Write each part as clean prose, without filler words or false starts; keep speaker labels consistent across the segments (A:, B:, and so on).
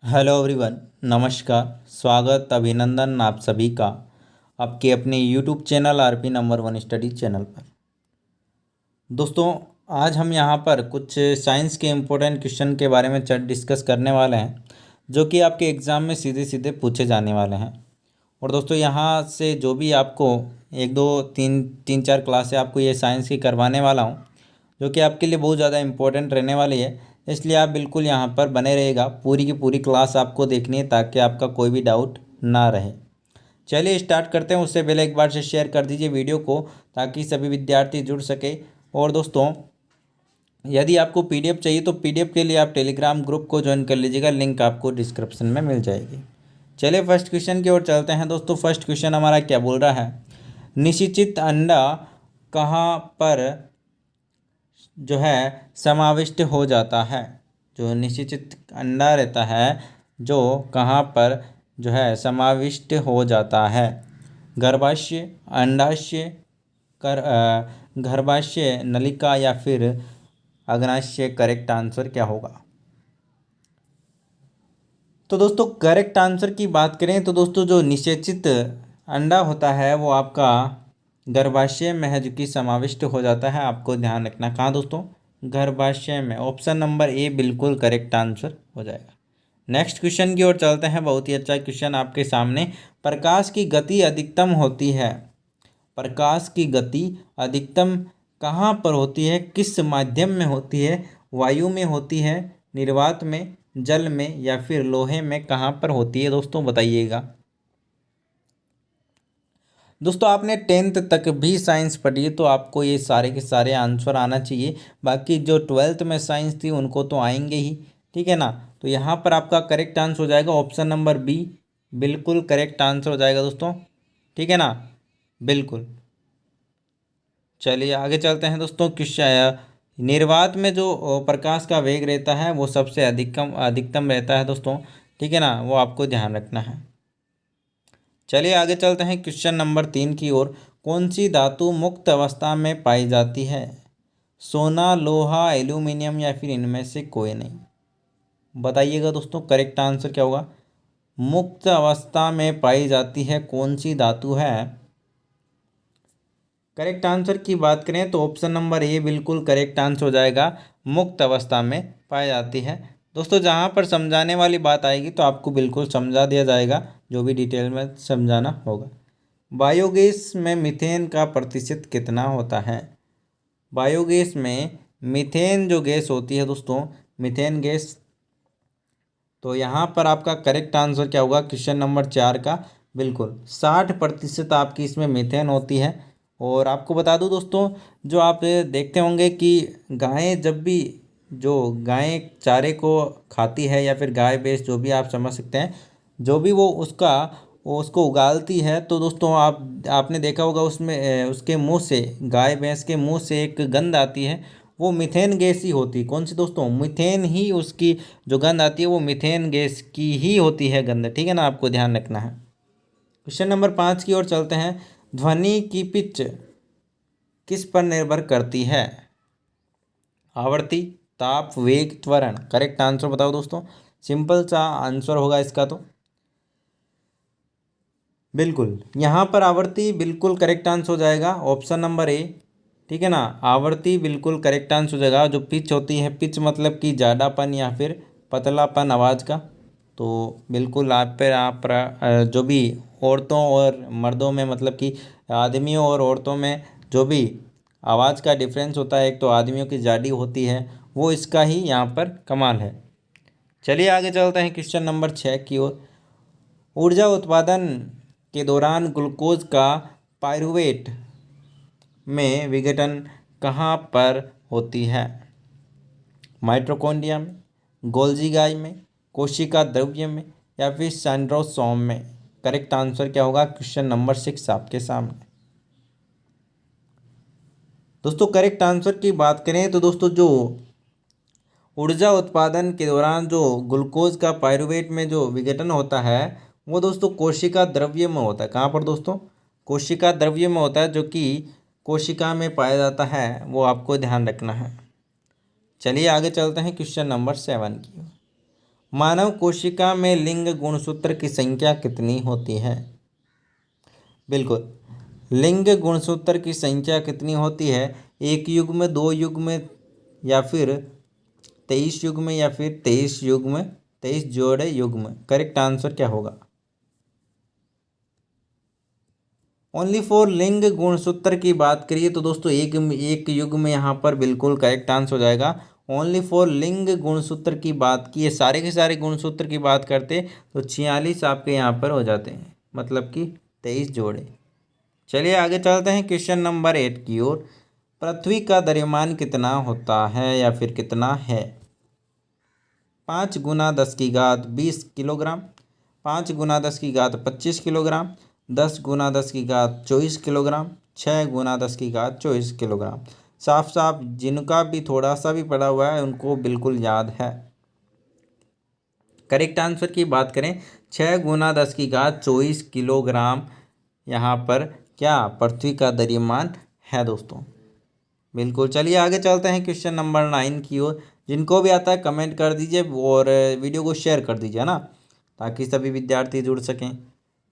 A: Hello everyone. नमस्कार, स्वागत, अभिनंदन आप सभी का आपके अपने YouTube channel RP number one study channel पर। दोस्तों, आज हम यहाँ पर कुछ साइंस के इम्पोर्टेंट क्वेश्चन के बारे में डिस्कस करने वाले हैं, जो कि आपके एग्ज़ाम में सीधे सीधे पूछे जाने वाले हैं। और दोस्तों, यहाँ से जो भी आपको एक दो तीन तीन चार क्लासें आपको ये साइंस की करवाने वाला हूँ, जो कि आपके लिए बहुत ज़्यादा इम्पोर्टेंट रहने वाली है। इसलिए आप बिल्कुल यहाँ पर बने रहेगा, पूरी की पूरी क्लास आपको देखनी है ताकि आपका कोई भी डाउट ना रहे। चलिए स्टार्ट करते हैं। उससे पहले एक बार से शेयर कर दीजिए वीडियो को, ताकि सभी विद्यार्थी जुड़ सके। और दोस्तों, यदि आपको पीडीएफ चाहिए तो पीडीएफ के लिए आप टेलीग्राम ग्रुप को ज्वाइन कर लीजिएगा, लिंक आपको डिस्क्रिप्शन में मिल जाएगी। चलिए फर्स्ट क्वेश्चन की ओर चलते हैं। दोस्तों, फर्स्ट क्वेश्चन हमारा क्या बोल रहा है, निषेचित अंडा कहाँ पर जो है समाविष्ट हो जाता है। जो निषेचित अंडा रहता है, जो कहाँ पर जो है समाविष्ट हो जाता है, गर्भाशय, अंडाशय, गर्भाशय, नलिका या फिर अग्नाशय। करेक्ट आंसर क्या होगा? तो दोस्तों, करेक्ट आंसर की बात करें तो दोस्तों, जो निषेचित अंडा होता है वो आपका गर्भाशय में है, जो कि समाविष्ट हो जाता है। आपको ध्यान रखना, कहाँ दोस्तों? गर्भाशय में। ऑप्शन नंबर ए बिल्कुल करेक्ट आंसर हो जाएगा। नेक्स्ट क्वेश्चन की ओर चलते हैं। बहुत ही अच्छा क्वेश्चन आपके सामने। प्रकाश की गति अधिकतम होती है। प्रकाश की गति अधिकतम कहाँ पर होती है, किस माध्यम में होती है? वायु में होती है, निर्वात में, जल में या फिर लोहे में? कहाँ पर होती है दोस्तों, बताइएगा। दोस्तों, आपने 10th तक भी साइंस पढ़ी है तो आपको ये सारे के सारे आंसर आना चाहिए। बाकी जो 12th में साइंस थी उनको तो आएंगे ही, ठीक है ना। तो यहाँ पर आपका करेक्ट आंसर हो जाएगा ऑप्शन नंबर बी, बिल्कुल करेक्ट आंसर हो जाएगा दोस्तों, ठीक है ना, बिल्कुल। चलिए आगे चलते हैं दोस्तों। क्वेश्चन, निर्वात में जो प्रकाश का वेग रहता है वो सबसे अधिकतम रहता है दोस्तों, ठीक है ना, वो आपको ध्यान रखना है। चलिए आगे चलते हैं क्वेश्चन नंबर 3 की ओर। कौन सी धातु मुक्त अवस्था में पाई जाती है? सोना, लोहा, एल्यूमिनियम या फिर इनमें से कोई नहीं? बताइएगा दोस्तों, करेक्ट आंसर क्या होगा? मुक्त अवस्था में पाई जाती है कौन सी धातु है? करेक्ट आंसर की बात करें तो ऑप्शन नंबर ए बिल्कुल करेक्ट आंसर हो जाएगा, मुक्त अवस्था में पाई जाती है। दोस्तों, जहाँ पर समझाने वाली बात आएगी तो आपको बिल्कुल समझा दिया जाएगा, जो भी डिटेल में समझाना होगा। बायोगैस में मीथेन का प्रतिशत कितना होता है? बायोगैस में मीथेन जो गैस होती है दोस्तों, मीथेन गैस, तो यहाँ पर आपका करेक्ट आंसर क्या होगा क्वेश्चन नंबर 4 का? बिल्कुल 60% आपकी इसमें मीथेन होती है। और आपको बता दूं दोस्तों, जो आप देखते होंगे कि गायें जब भी, जो गायें चारे को खाती है या फिर गाय भैंस, जो भी आप समझ सकते हैं, जो भी वो उसको उगालती है, तो दोस्तों आपने देखा होगा उसमें उसके मुंह से, गाय भैंस के मुंह से एक गंध आती है, वो मीथेन गैस ही होती है। कौन सी दोस्तों? मीथेन ही, उसकी जो गंध आती है वो मीथेन गैस की ही होती है गंध, ठीक है ना, आपको ध्यान रखना है। क्वेश्चन नंबर 5 की ओर चलते हैं। ध्वनि की पिच किस पर निर्भर करती है? आवृत्ति, ताप, वेग, त्वरण। करेक्ट आंसर बताओ दोस्तों। सिंपल सा आंसर होगा इसका, तो बिल्कुल यहाँ पर आवृत्ति बिल्कुल करेक्ट आंसर हो जाएगा, ऑप्शन नंबर ए, ठीक है ना, आवृत्ति बिल्कुल करेक्ट आंसर हो जाएगा। जो पिच होती है, पिच मतलब कि ज़्यादापन या फिर पतलापन आवाज़ का, तो बिल्कुल जो भी औरतों और मर्दों में, मतलब कि आदमियों और औरतों में जो भी आवाज़ का डिफरेंस होता है, एक तो आदमियों की जाडी होती है, वो इसका ही यहाँ पर कमाल है। चलिए आगे चलते हैं क्वेश्चन नंबर 6 की ओर। ऊर्जा उत्पादन के दौरान ग्लूकोज का पायरुवेट में विघटन कहाँ पर होती है? माइटोकॉन्ड्रिया में, गोल्जी गाय में, कोशिका द्रव्य में या फिर सेंट्रोसोम में? करेक्ट आंसर क्या होगा क्वेश्चन नंबर 6 आपके सामने। दोस्तों, करेक्ट आंसर की बात करें तो दोस्तों, जो ऊर्जा उत्पादन के दौरान जो ग्लूकोज का पायरुवेट में जो विघटन होता है, वो दोस्तों कोशिका द्रव्य में होता है। कहाँ पर दोस्तों? कोशिका द्रव्य में होता है, जो कि कोशिका में पाया जाता है, वो आपको ध्यान रखना है। चलिए आगे चलते हैं क्वेश्चन नंबर 7 की। मानव कोशिका में लिंग गुणसूत्र की संख्या कितनी होती है? बिल्कुल, लिंग गुणसूत्र की संख्या कितनी होती है? एक युग्म, दो युग्म, या फिर 23 युग्म, या फिर 23 युग्म, 23 जोड़े युग्म? करेक्ट आंसर क्या होगा? ओनली फॉर लिंग गुणसूत्र की बात करिए तो दोस्तों एक युग्म यहाँ पर बिल्कुल करेक्ट आंसर हो जाएगा। ओनली फॉर लिंग गुणसूत्र की बात की, सारे के सारे गुणसूत्र की बात करते तो 46 आपके यहाँ पर हो जाते हैं, मतलब कि 23 जोड़े। चलिए आगे चलते हैं क्वेश्चन नंबर 8 की ओर। पृथ्वी का द्रव्यमान कितना होता है या फिर कितना है? 5 गुना 10 की घात 20 किलोग्राम, 5 गुना 10 की घात 25 किलोग्राम, 10 गुना 10 की घात 24 किलोग्राम, 6 गुना 10 की घात 24 किलोग्राम। साफ साफ जिनका भी थोड़ा सा भी पड़ा हुआ है उनको बिल्कुल याद है। करेक्ट आंसर की बात करें, 6 गुना 10 की घात 24 किलोग्राम यहाँ पर क्या पृथ्वी का द्रव्यमान है दोस्तों। बिल्कुल, चलिए आगे चलते हैं क्वेश्चन नंबर 9 की ओर। जिनको भी आता है कमेंट कर दीजिए और वीडियो को शेयर कर दीजिए ना, ताकि सभी विद्यार्थी जुड़ सकें।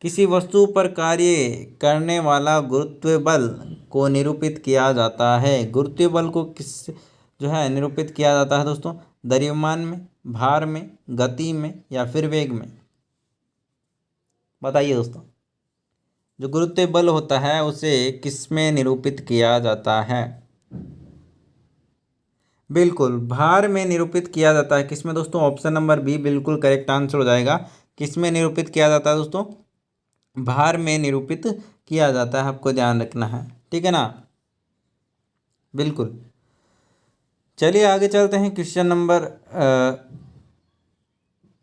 A: किसी वस्तु पर कार्य करने वाला गुरुत्व बल को निरूपित किया जाता है। गुरुत्व बल को किस जो है निरूपित किया जाता है दोस्तों? द्रव्यमान में, भार में, गति में, या फिर वेग में? बताइए दोस्तों। जो गुरुत्व बल होता है उसे किस में निरूपित किया जाता है? बिल्कुल, भार में निरूपित किया जाता है। किसमें दोस्तों? ऑप्शन नंबर बी बिल्कुल करेक्ट आंसर हो जाएगा। किसमें निरूपित किया जाता है दोस्तों? भार में निरूपित किया जाता है, आपको ध्यान रखना है, ठीक है ना। बिल्कुल, चलिए आगे चलते हैं क्वेश्चन नंबर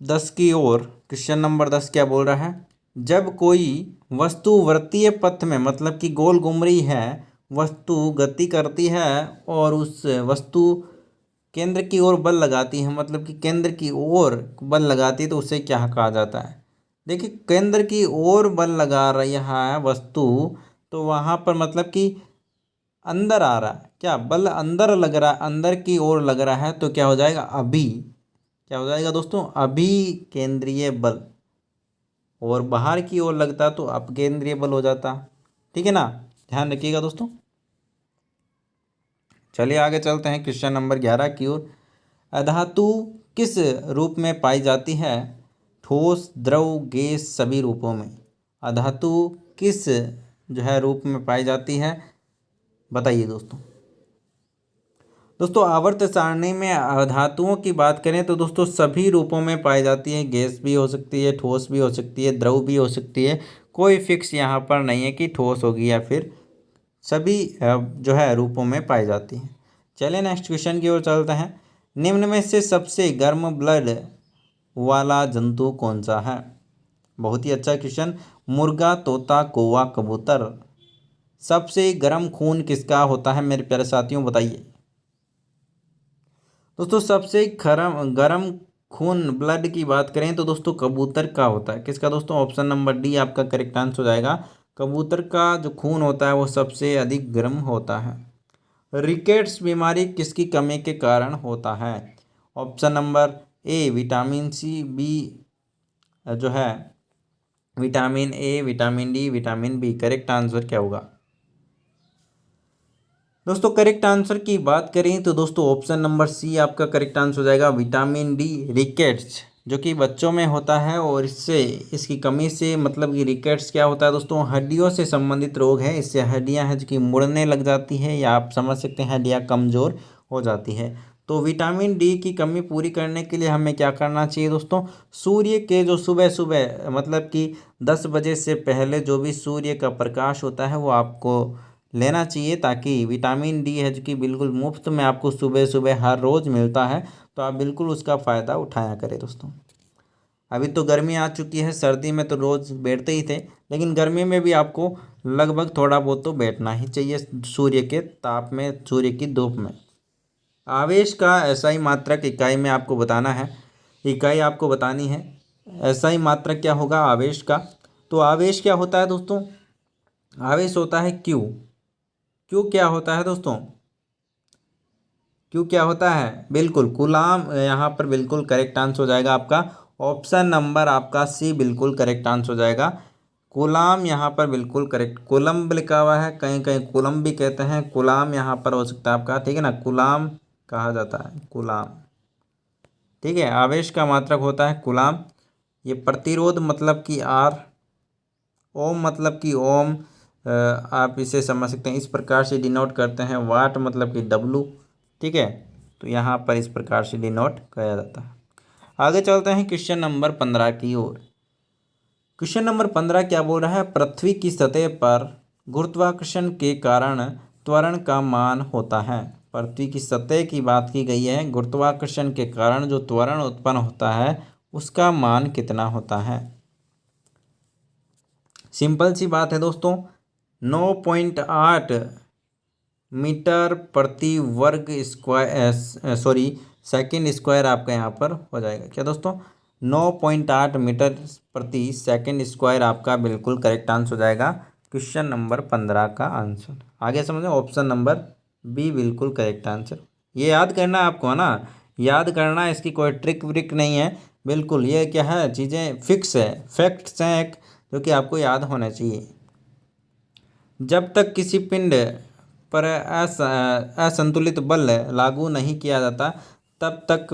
A: 10 की ओर। क्वेश्चन नंबर 10 क्या बोल रहा है? जब कोई वस्तु वृत्तीय पथ में, मतलब कि गोल घूम रही है, वस्तु गति करती है और उस वस्तु केंद्र की ओर बल लगाती है, मतलब कि केंद्र की ओर बल लगाती है, तो उसे क्या कहा जाता है? देखिए, केंद्र की ओर बल लगा रही है वस्तु, तो वहाँ पर मतलब कि अंदर आ रहा है, क्या बल अंदर लग रहा है, अंदर की ओर लग रहा है, तो क्या हो जाएगा? अभी क्या हो जाएगा दोस्तों? अभी केंद्रीय बल। और बाहर की ओर लगता तो अपकेंद्रीय बल हो जाता, ठीक है ना। ध्यान रखिएगा दोस्तों। चलिए आगे चलते हैं क्वेश्चन नंबर 11 की ओर। अधातु किस रूप में पाई जाती है? ठोस, द्रव, गैस, सभी रूपों में। अधातु किस जो है रूप में पाई जाती है? बताइए दोस्तों। दोस्तों आवर्त सारणी में धातुओं की बात करें तो दोस्तों सभी रूपों में पाई जाती है। गैस भी हो सकती है, ठोस भी हो सकती है, द्रव भी हो सकती है। कोई फिक्स यहाँ पर नहीं है कि ठोस होगी या फिर सभी जो है रूपों में पाई जाती है। चलिए नेक्स्ट क्वेश्चन की ओर चलते हैं। निम्न में से सबसे गर्म ब्लड वाला जंतु कौन सा है? बहुत ही अच्छा क्वेश्चन। मुर्गा, तोता, कौवा, कबूतर। सबसे गर्म खून किसका होता है मेरे प्यारे साथियों, बताइए। दोस्तों सबसे गर्म गर्म खून ब्लड की बात करें तो दोस्तों कबूतर का होता है। किसका दोस्तों? ऑप्शन नंबर डी आपका करेक्ट आंसर हो जाएगा। कबूतर का जो खून होता है वो सबसे अधिक गर्म होता है। रिकेट्स बीमारी किसकी कमी के कारण होता है? Option number A vitamin C, B जो है vitamin A, vitamin D, vitamin B. Correct answer क्या होगा दोस्तों? करेक्ट आंसर की बात करें तो दोस्तों ऑप्शन नंबर सी आपका करेक्ट आंसर हो जाएगा, विटामिन डी। रिकेट्स जो कि बच्चों में होता है और इससे इसकी कमी से, मतलब कि रिकेट्स क्या होता है दोस्तों? हड्डियों से संबंधित रोग है। इससे हड्डियां हैं जो कि मुड़ने लग जाती है, या आप समझ सकते हैं हड्डियां कमज़ोर हो जाती है। तो विटामिन डी की कमी पूरी करने के लिए हमें क्या करना चाहिए दोस्तों? सूर्य के जो सुबह सुबह, मतलब कि 10 बजे से पहले जो भी सूर्य का प्रकाश होता है वो आपको लेना चाहिए, ताकि विटामिन डी है जो कि बिल्कुल मुफ्त में आपको सुबह सुबह हर रोज़ मिलता है, तो आप बिल्कुल उसका फ़ायदा उठाया करें दोस्तों। अभी तो गर्मी आ चुकी है, सर्दी में तो रोज़ बैठते ही थे, लेकिन गर्मी में भी आपको लगभग थोड़ा बहुत तो बैठना ही चाहिए सूर्य के ताप में, सूर्य की धूप में। आवेश का एसआई मात्रक इकाई में आपको बताना है, इकाई आपको बतानी है। एसआई मात्रक क्या होगा आवेश का? तो आवेश क्या होता है दोस्तों? आवेश होता है क्यू। क्यू क्या होता है दोस्तों? क्यू क्या होता है, बिल्कुल कूलाम यहाँ पर बिल्कुल करेक्ट आंसर हो जाएगा आपका। ऑप्शन नंबर आपका सी बिल्कुल करेक्ट आंसर हो जाएगा। कूलाम यहाँ पर बिल्कुल करेक्ट, कोलम्ब लिखा हुआ है, कहीं कहीं कूलम भी कहते हैं, कूलाम यहाँ पर हो सकता है आपका, ठीक है ना, कूलाम कहा जाता है, कूलाम, ठीक है। आवेश का मात्रक होता है कूलाम। ये प्रतिरोध मतलब कि आर, ओम मतलब कि ओम, आप इसे समझ सकते हैं इस प्रकार से डिनोट करते हैं। वाट मतलब कि डब्लू, ठीक है। तो यहाँ पर इस प्रकार से डिनोट किया जाता है। आगे चलते हैं क्वेश्चन नंबर 15 की ओर। क्वेश्चन नंबर 15 क्या बोल रहा है, पृथ्वी की सतह पर गुरुत्वाकर्षण के कारण त्वरण का मान होता है। पृथ्वी की सतह की बात की गई है, गुरुत्वाकर्षण के कारण जो त्वरण उत्पन्न होता है उसका मान कितना होता है। सिंपल सी बात है दोस्तों, 9.8 मीटर प्रति वर्ग स्क्वायर, सॉरी सेकेंड स्क्वायर आपका यहाँ पर हो जाएगा। क्या दोस्तों, 9.8 मीटर प्रति सेकेंड स्क्वायर आपका बिल्कुल करेक्ट आंसर हो जाएगा क्वेश्चन नंबर 15 का आंसर। आगे समझो, ऑप्शन नंबर बी बिल्कुल करेक्ट आंसर। ये याद करना है आपको, है ना, याद करना है, इसकी कोई ट्रिक व्रिक नहीं है, बिल्कुल ये क्या है, चीज़ें फिक्स है, फैक्ट्स हैं एक, जो कि आपको याद होना चाहिए। जब तक किसी पिंड पर असंतुलित बल लागू नहीं किया जाता तब तक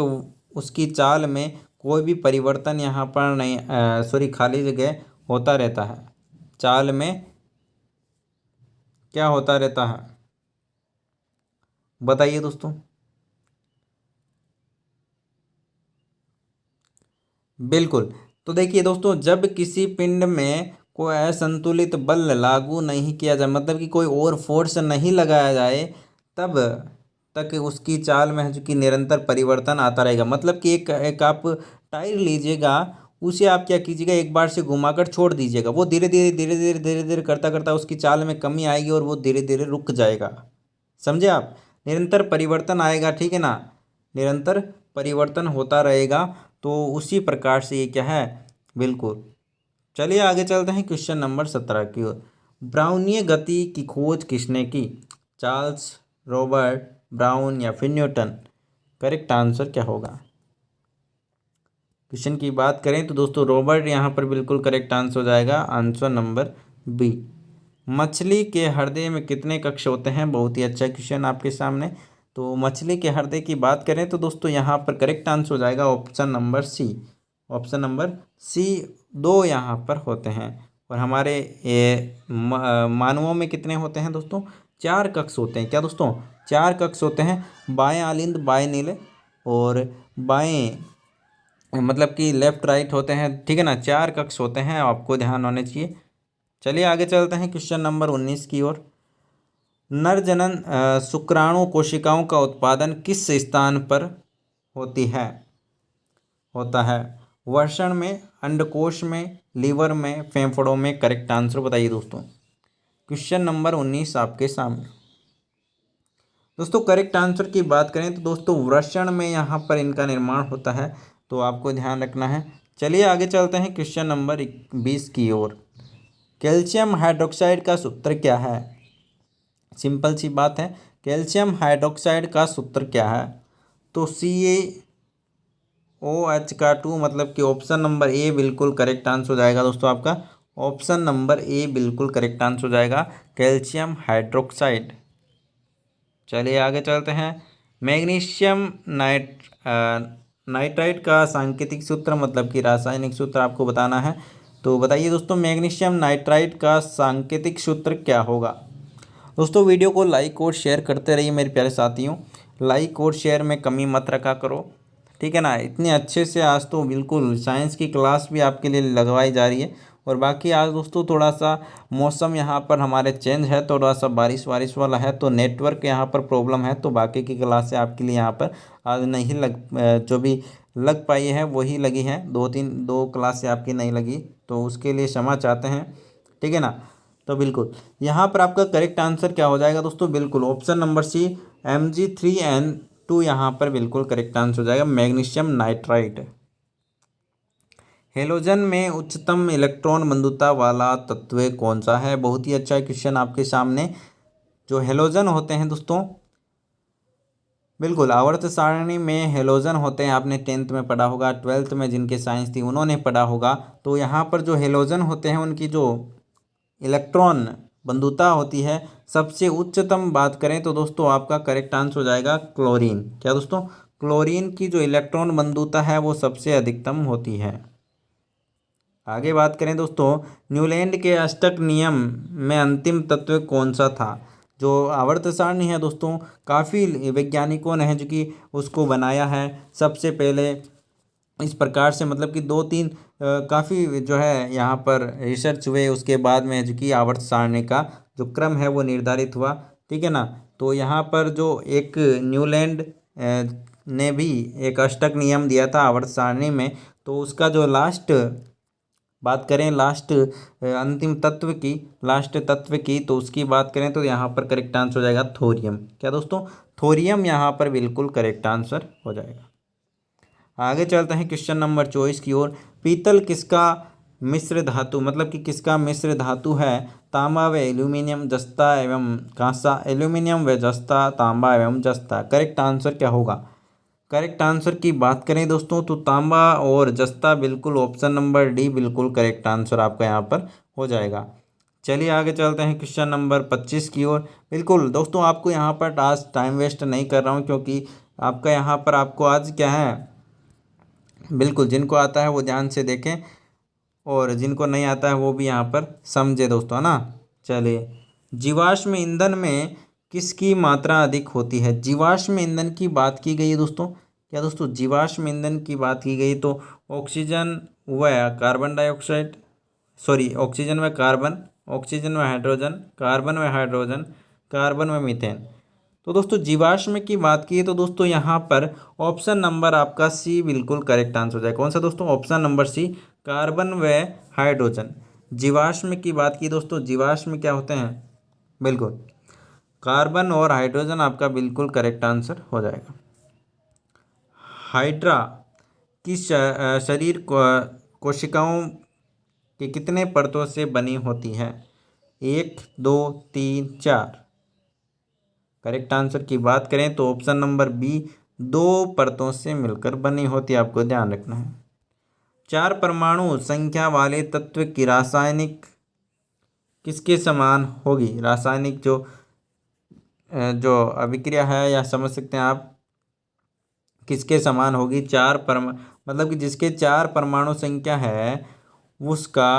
A: उसकी चाल में कोई भी परिवर्तन यहाँ पर नहीं, सॉरी खाली जगह होता रहता है। चाल में क्या होता रहता है, बताइए दोस्तों। बिल्कुल, तो देखिए दोस्तों, जब किसी पिंड में कोई असंतुलित बल लागू नहीं किया जाए, मतलब कि कोई और फोर्स नहीं लगाया जाए, तब तक उसकी चाल में जो कि निरंतर परिवर्तन आता रहेगा। मतलब कि एक एक आप टायर लीजिएगा, उसे आप क्या कीजिएगा, एक बार से घुमाकर छोड़ दीजिएगा, वो धीरे धीरे धीरे धीरे धीरे धीरे करता करता उसकी चाल में कमी आएगी और वो धीरे धीरे रुक जाएगा। समझे आप, निरंतर परिवर्तन आएगा, ठीक है ना, निरंतर परिवर्तन होता रहेगा। तो उसी प्रकार से ये क्या है, बिल्कुल। चलिए आगे चलते हैं क्वेश्चन नंबर 17 की ओर। ब्राउनीय गति की खोज किसने की, चार्ल्स, रॉबर्ट ब्राउन या फिर न्यूटन। करेक्ट आंसर क्या होगा। क्वेश्चन की बात करें तो दोस्तों रॉबर्ट यहाँ पर बिल्कुल करेक्ट आंसर हो जाएगा, आंसर नंबर बी। मछली के हृदय में कितने कक्ष होते हैं, बहुत ही अच्छा क्वेश्चन आपके सामने। तो मछली के हृदय की बात करें तो दोस्तों यहाँ पर करेक्ट आंसर हो जाएगा option number C. Option number C, दो यहाँ पर होते हैं। और हमारे मानवों में कितने होते हैं दोस्तों, चार कक्ष होते हैं। क्या दोस्तों, चार कक्ष होते हैं, बाएं आलिंद, बाएं नीले और बाएं मतलब कि लेफ्ट राइट होते हैं, ठीक है ना, चार कक्ष होते हैं, आपको ध्यान होने चाहिए। चलिए आगे चलते हैं क्वेश्चन नंबर 19 की ओर। नर जनन शुक्राणु कोशिकाओं का उत्पादन किस स्थान पर होती है, होता है, वृषण में, अंडकोश में, लीवर में, फेफड़ों में। करेक्ट आंसर बताइए दोस्तों। क्वेश्चन नंबर 19 आपके सामने। दोस्तों करेक्ट आंसर की बात करें तो दोस्तों वृषण में यहाँ पर इनका निर्माण होता है, तो आपको ध्यान रखना है। चलिए आगे चलते हैं क्वेश्चन नंबर 20 की ओर। कैल्शियम हाइड्रोक्साइड का सूत्र क्या है, सिंपल सी बात है, कैल्शियम हाइड्रोक्साइड का सूत्र क्या है। तो CaOH का 2, मतलब कि ऑप्शन नंबर ए बिल्कुल करेक्ट आंसर हो जाएगा दोस्तों आपका। ऑप्शन नंबर ए बिल्कुल करेक्ट आंसर हो जाएगा, कैल्शियम हाइड्रोक्साइड। चलिए आगे चलते हैं। मैग्नीशियम नाइट्राइट का सांकेतिक सूत्र, मतलब कि रासायनिक सूत्र आपको बताना है। तो बताइए दोस्तों, मैग्नीशियम नाइट्राइट का सांकेतिक सूत्र क्या होगा। दोस्तों वीडियो को लाइक और शेयर करते रहिए मेरे प्यारे साथियों, लाइक और शेयर में कमी मत रखा करो, ठीक है ना। इतने अच्छे से आज तो बिल्कुल साइंस की क्लास भी आपके लिए लगवाई जा रही है। और बाकी आज दोस्तों थोड़ा सा मौसम यहाँ पर हमारे चेंज है, थोड़ा सा बारिश वारिश वाला है, तो नेटवर्क यहाँ पर प्रॉब्लम है, तो बाकी की क्लासें आपके लिए यहाँ पर आज नहीं जो भी लग पाई है वही लगी हैं, दो क्लासें आपकी नहीं लगी, तो उसके लिए क्षमा चाहते हैं, ठीक है ना। तो बिल्कुल यहाँ पर आपका करेक्ट आंसर क्या हो जाएगा दोस्तों, बिल्कुल ऑप्शन नंबर सी, Mg3N2 यहाँ पर बिल्कुल करेक्ट आंसर हो जाएगा, मैग्नीशियम नाइट्राइट। हेलोजन में उच्चतम इलेक्ट्रॉन बंधुता वाला तत्व कौन सा है, बहुत ही अच्छा क्वेश्चन आपके सामने। जो हेलोजन होते हैं दोस्तों, बिल्कुल, आवर्त सारणी में हेलोजन होते हैं, आपने 10th में पढ़ा होगा, 12th में जिनके साइंस थी उन्होंने पढ़ा होगा। तो यहाँ पर जो हेलोजन होते हैं उनकी जो इलेक्ट्रॉन बंधुता होती है सबसे उच्चतम बात करें तो दोस्तों आपका करेक्ट आंसर हो जाएगा क्लोरीन। क्या दोस्तों? क्लोरीन की जो इलेक्ट्रॉन बंधुता है वो सबसे अधिकतम होती है। आगे बात करें दोस्तों, न्यूलैंड के अष्टक नियम में अंतिम तत्व कौन सा था? जो आवर्त सारणी है दोस्तों, काफ़ी वैज्ञानिकों ने है जो कि उसको बनाया है सबसे पहले इस प्रकार से, मतलब कि दो तीन काफ़ी जो है यहाँ पर रिसर्च हुए, उसके बाद में जो कि आवर्त सारणी का जो क्रम है वो निर्धारित हुआ। ठीक है ना? तो यहाँ पर जो एक न्यूलैंड ने भी एक अष्टक नियम दिया था आवर्त सारणी में, तो उसका जो लास्ट बात करें, लास्ट अंतिम तत्व की, लास्ट तत्व की, तो उसकी बात करें तो यहाँ पर करेक्ट आंसर हो जाएगा थोरियम। क्या दोस्तों? थोरियम यहाँ पर बिल्कुल करेक्ट आंसर हो जाएगा। आगे चलते हैं क्वेश्चन नंबर 24 की ओर। पीतल किसका मिश्र धातु, मतलब कि किसका मिश्र धातु है? तांबा व एल्यूमिनियम, जस्ता एवं कांसा, एल्यूमिनियम व जस्ता, तांबा एवं जस्ता। करेक्ट आंसर क्या होगा? करेक्ट आंसर की बात करें दोस्तों तो तांबा और जस्ता, बिल्कुल ऑप्शन नंबर डी बिल्कुल करेक्ट आंसर आपका यहाँ पर हो जाएगा। चलिए आगे चलते हैं क्वेश्चन नंबर 25 की ओर। बिल्कुल दोस्तों, आपको यहाँ पर टाइम वेस्ट नहीं कर रहा हूँ, क्योंकि आपका यहाँ पर आपको आज क्या है, बिल्कुल जिनको आता है वो ध्यान से देखें और जिनको नहीं आता है वो भी यहाँ पर समझे दोस्तों, है ना। चलिए, जीवाश्म ईंधन में किसकी मात्रा अधिक होती है? जीवाश्म ईंधन की बात की गई है दोस्तों। क्या दोस्तों? जीवाश्म ईंधन की बात की गई तो ऑक्सीजन व कार्बन डाइऑक्साइड, सॉरी ऑक्सीजन व कार्बन, ऑक्सीजन व हाइड्रोजन, कार्बन व हाइड्रोजन, कार्बन व मीथेन। तो दोस्तों जीवाश्म की बात की है तो दोस्तों यहाँ पर ऑप्शन नंबर आपका सी बिल्कुल करेक्ट आंसर हो जाए। कौन सा दोस्तों? ऑप्शन नंबर सी, कार्बन व हाइड्रोजन। जीवाश्म की बात की दोस्तों, जीवाश्म क्या होते हैं? बिल्कुल कार्बन और हाइड्रोजन आपका बिल्कुल करेक्ट आंसर हो जाएगा। हाइड्रा की शरीर कोशिकाओं के कितने परतों से बनी होती है? 1, 2, 3, 4। करेक्ट आंसर की बात करें तो ऑप्शन नंबर बी, 2 परतों से मिलकर बनी होती है, आपको ध्यान रखना है। 4 परमाणु संख्या वाले तत्व की रासायनिक किसके समान होगी? रासायनिक जो अभिक्रिया है, या समझ सकते हैं आप, किसके समान होगी? मतलब कि जिसके 4 परमाणु संख्या है उसका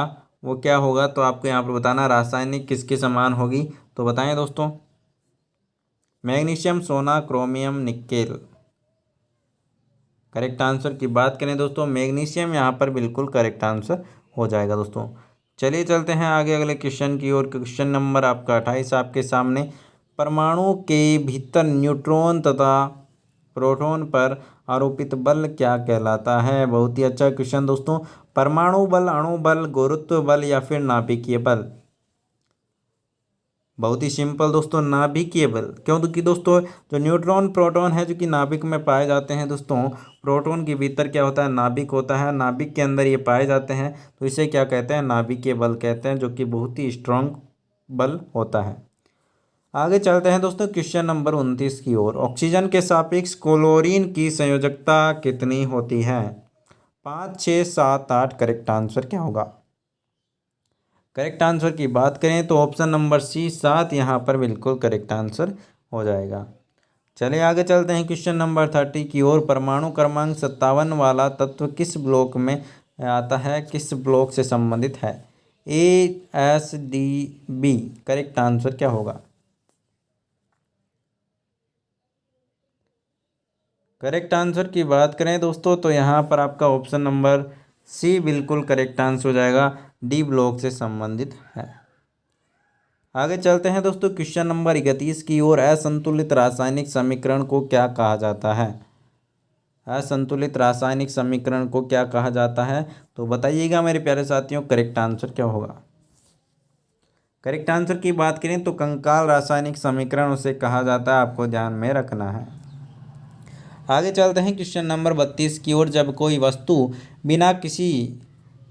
A: वो क्या होगा? तो आपको यहाँ पर बताना रासायनिक किसके समान होगी, तो बताएं दोस्तों। मैग्नीशियम, सोना, क्रोमियम, निकेल। करेक्ट आंसर की बात करें दोस्तों, मैग्नीशियम यहाँ पर बिल्कुल करेक्ट आंसर हो जाएगा दोस्तों। चलिए चलते हैं आगे अगले क्वेश्चन की ओर। क्वेश्चन नंबर आपका 28 आपके सामने। परमाणु के भीतर न्यूट्रॉन तथा प्रोटॉन पर आरोपित बल क्या कहलाता है? बहुत ही अच्छा क्वेश्चन दोस्तों। परमाणु बल, अणु बल, गुरुत्व बल या फिर नाभिकीय बल? बहुत ही सिंपल दोस्तों, नाभिकीय बल। क्योंकि दोस्तों जो न्यूट्रॉन प्रोटॉन है जो कि नाभिक में पाए जाते हैं दोस्तों, प्रोटॉन के भीतर क्या होता है? नाभिक होता है, नाभिक के अंदर ये पाए जाते हैं, तो इसे क्या कहते हैं? नाभिकीय बल कहते हैं, जो कि बहुत ही स्ट्रांग बल होता है। आगे चलते हैं दोस्तों क्वेश्चन नंबर 29 की ओर। ऑक्सीजन के सापेक्ष क्लोरीन की संयोजकता कितनी होती है? 5, 6, 7, 8। करेक्ट आंसर क्या होगा? करेक्ट आंसर की बात करें तो ऑप्शन नंबर सी, 7 यहाँ पर बिल्कुल करेक्ट आंसर हो जाएगा। चलिए आगे चलते हैं क्वेश्चन नंबर 30 की ओर। परमाणु क्रमांक 57 वाला तत्व किस ब्लॉक में आता है, किस ब्लॉक से संबंधित है? A, S, D, B. Correct answer क्या होगा? करेक्ट आंसर की बात करें दोस्तों तो यहाँ पर आपका ऑप्शन नंबर सी बिल्कुल करेक्ट आंसर हो जाएगा, डी ब्लॉक से संबंधित है। आगे चलते हैं दोस्तों क्वेश्चन नंबर 31 की ओर। असंतुलित रासायनिक समीकरण को क्या कहा जाता है? असंतुलित रासायनिक समीकरण को क्या कहा जाता है? तो बताइएगा मेरे प्यारे साथियों, करेक्ट आंसर क्या होगा? करेक्ट आंसर की बात करें तो कंकाल रासायनिक समीकरण उसे कहा जाता है, आपको ध्यान में रखना है। आगे चलते हैं क्वेश्चन नंबर 32 की ओर। जब कोई वस्तु बिना किसी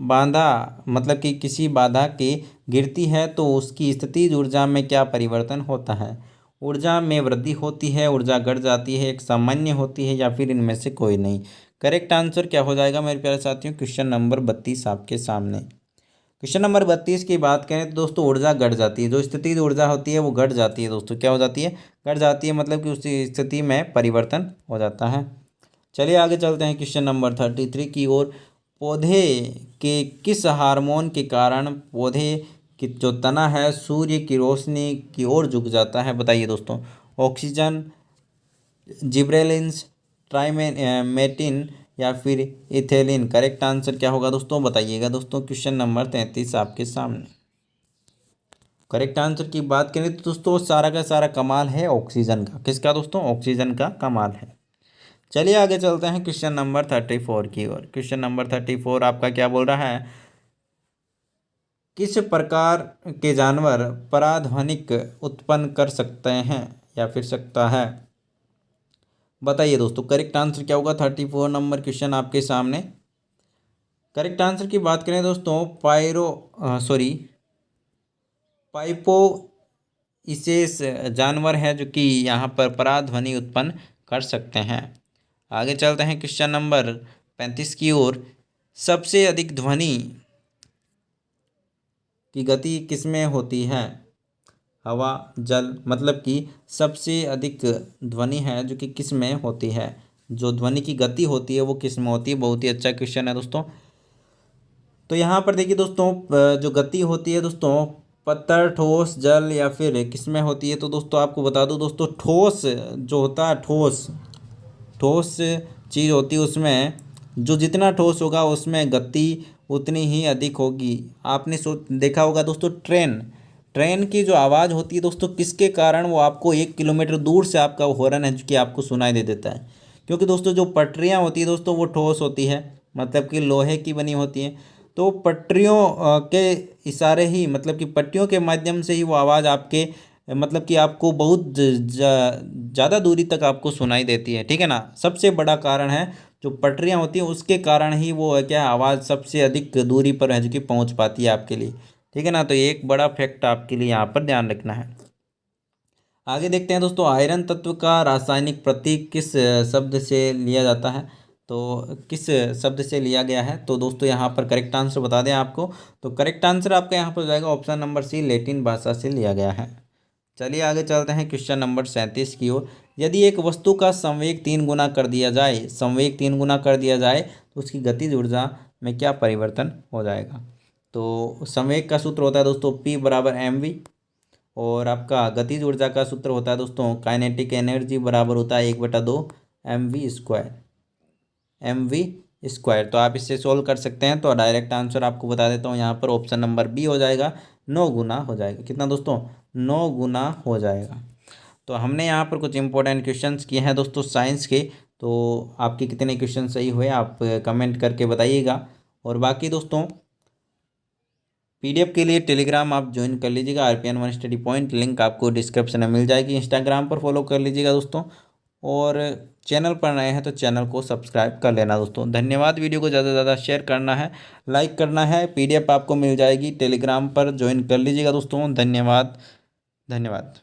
A: बाधा, मतलब कि किसी बाधा के गिरती है तो उसकी स्थितिज ऊर्जा में क्या परिवर्तन होता है? ऊर्जा में वृद्धि होती है, ऊर्जा घट जाती है, एक सामान्य होती है, या फिर इनमें से कोई नहीं। करेक्ट आंसर क्या हो जाएगा मेरे प्यारे साथियों? क्वेश्चन नंबर 32 आपके सामने। क्वेश्चन नंबर 32 की बात करें तो दोस्तों ऊर्जा घट जाती है, जो स्थिति ऊर्जा होती है वो घट जाती है दोस्तों। क्या हो जाती है? घट जाती है, मतलब कि उस स्थिति में परिवर्तन हो जाता है। चलिए आगे चलते हैं क्वेश्चन नंबर 33 की ओर। पौधे के किस हार्मोन के कारण पौधे की जो तना है सूर्य की रोशनी की ओर झुक जाता है? बताइए दोस्तों। ऑक्सीजन, जिब्रेलिन्स, ट्राइमेटिन, या फिर इथेलिन। करेक्ट आंसर क्या होगा दोस्तों? बताइएगा दोस्तों। क्वेश्चन नंबर 33 आपके सामने। करेक्ट आंसर की बात करें तो दोस्तों सारा का सारा कमाल है ऑक्सीजन का। किसका दोस्तों? ऑक्सीजन का कमाल है। चलिए आगे चलते हैं क्वेश्चन नंबर 34 की ओर। क्वेश्चन नंबर 34 आपका क्या बोल रहा है? किस प्रकार के जानवर पराध्वनिक उत्पन्न कर सकते हैं या फिर सकता है? बताइए दोस्तों। करेक्ट आंसर क्या होगा? 34 नंबर क्वेश्चन आपके सामने। करेक्ट आंसर की बात करें दोस्तों पाइपो विशेष जानवर है जो कि यहाँ पर पराध्वनि उत्पन्न कर सकते हैं। आगे चलते हैं क्वेश्चन नंबर 35 की ओर। सबसे अधिक ध्वनि की गति किसमें होती है? हवा, जल, मतलब कि सबसे अधिक ध्वनि है जो कि किस में होती है, जो ध्वनि की गति होती है वो किस में होती है? बहुत ही अच्छा क्वेश्चन है दोस्तों। तो यहाँ पर देखिए दोस्तों, जो गति होती है दोस्तों, पत्थर, ठोस, जल, या फिर किस में होती है? तो दोस्तों आपको बता दूं दोस्तों, ठोस जो होता है, ठोस ठोस चीज़ होती है, उसमें जो जितना ठोस होगा उसमें गति उतनी ही अधिक होगी। आपने देखा होगा दोस्तों, ट्रेन ट्रेन की जो आवाज़ होती है दोस्तों, किसके कारण वो आपको 1 किलोमीटर दूर से आपका हॉर्न है जो कि आपको सुनाई दे देता है? क्योंकि दोस्तों जो पटरियाँ होती है दोस्तों वो ठोस होती है, मतलब कि लोहे की बनी होती है। तो पटरियों के इशारे ही, मतलब कि पट्टियों के माध्यम से ही वो आवाज़ आपके, मतलब कि आपको बहुत ज़्यादा दूरी तक आपको सुनाई देती है। ठीक है ना? सबसे बड़ा कारण है जो पटरियाँ होती हैं उसके कारण ही वो है क्या, आवाज़ सबसे अधिक दूरी पर है जो कि पहुँच पाती है आपके लिए। ठीक है ना? तो ये एक बड़ा फैक्ट आपके लिए यहाँ पर ध्यान रखना है। आगे देखते हैं दोस्तों, आयरन तत्व का रासायनिक प्रतीक किस शब्द से लिया जाता है? तो किस शब्द से लिया गया है? तो दोस्तों यहाँ पर करेक्ट आंसर बता दें आपको, तो करेक्ट आंसर आपका यहाँ पर हो जाएगा ऑप्शन नंबर सी, लैटिन भाषा से लिया गया है। चलिए आगे चलते हैं क्वेश्चन नंबर 37 की ओर। यदि एक वस्तु का संवेग 3 गुना कर दिया जाए, तो उसकी गतिज ऊर्जा में क्या परिवर्तन हो जाएगा? तो संवेग का सूत्र होता है दोस्तों P बराबर mv, और आपका गतिज ऊर्जा का सूत्र होता है दोस्तों काइनेटिक एनर्जी बराबर होता है 1/2 mv स्क्वायर। तो आप इससे सोल्व कर सकते हैं। तो डायरेक्ट आंसर आपको बता देता हूँ, यहाँ पर ऑप्शन नंबर बी हो जाएगा, 9 गुना हो जाएगा। कितना दोस्तों? 9 गुना हो जाएगा। तो हमने यहाँ पर कुछ इंपॉर्टेंट क्वेश्चंस किए हैं दोस्तों साइंस के। तो आपके कितने क्वेश्चन सही हुए आप कमेंट करके बताइएगा। और बाकी दोस्तों पीडीएफ के लिए टेलीग्राम आप ज्वाइन कर लीजिएगा, RPN1 स्टडी पॉइंट, लिंक आपको डिस्क्रिप्शन में मिल जाएगी। इंस्टाग्राम पर फॉलो कर लीजिएगा दोस्तों, और चैनल पर नए हैं तो चैनल को सब्सक्राइब कर लेना दोस्तों। धन्यवाद। वीडियो को ज़्यादा से ज़्यादा शेयर करना है, लाइक करना है। पीडीएफ आपको मिल जाएगी, टेलीग्राम पर ज्वाइन कर लीजिएगा दोस्तों। धन्यवाद। धन्यवाद।